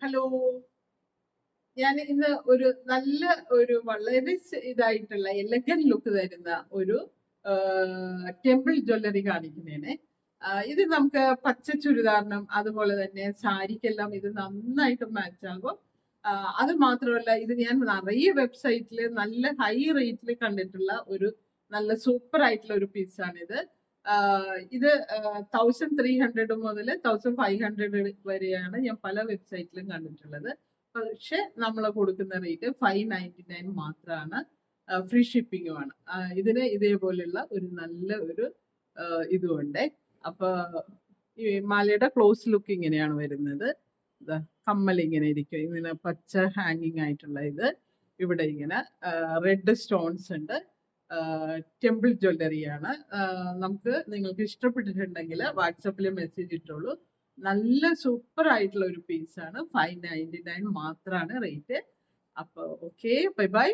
Hello. ഞാൻ ഇന്ന് വളരെ ഇതായിട്ടുള്ള എലഗൻ ലുക്ക് തരുന്ന ഒരു ടെമ്പിൾ ജ്വല്ലറി കാണിക്കുന്നേനെ. ഇത് നമുക്ക് പച്ച ചുരിദാറിനും അതുപോലെ തന്നെ സാരിക്കെല്ലാം ഇത് നന്നായിട്ട് മാച്ച് ആകും. അത് മാത്രമല്ല, ഇത് ഞാൻ നിറയെ വെബ്സൈറ്റിൽ നല്ല ഹൈ റേറ്റിൽ കണ്ടിട്ടുള്ള ഒരു നല്ല സൂപ്പർ ആയിട്ടുള്ള ഒരു പീസാണിത്. ഇത് 1300 മുതൽ 1500 വരെയാണ് ഞാൻ പല വെബ്സൈറ്റിലും കണ്ടിട്ടുള്ളത്. പക്ഷെ നമ്മൾ കൊടുക്കുന്ന റേറ്റ് 599 മാത്രമാണ്. ഫ്രീ ഷിപ്പിങ്ങുമാണ്. ഇതിന് ഇതേപോലെയുള്ള ഒരു നല്ല ഒരു ഇതുണ്ട്. അപ്പൊ ഈ മാലയുടെ ക്ലോസ് ലുക്ക് ഇങ്ങനെയാണ് വരുന്നത്. കമ്മൽ ഇങ്ങനെ ഇരിക്കും, ഇങ്ങനെ പച്ച ഹാങ്ങിങ് ആയിട്ടുള്ള ഇത്. ഇവിടെ ഇങ്ങനെ റെഡ് സ്റ്റോൺസ് ഉണ്ട്. ടെമ്പിൾ ജ്വല്ലറിയാണ്. നിങ്ങൾക്ക് ഇഷ്ടപ്പെട്ടിട്ടുണ്ടെങ്കിൽ വാട്സപ്പിൽ മെസ്സേജ് ഇട്ടോളൂ. നല്ല സൂപ്പർ ആയിട്ടുള്ള ഒരു പീസാണ്. 599 മാത്രമാണ് റേറ്റ്. അപ്പോൾ ഓക്കെ, ബൈ ബൈ.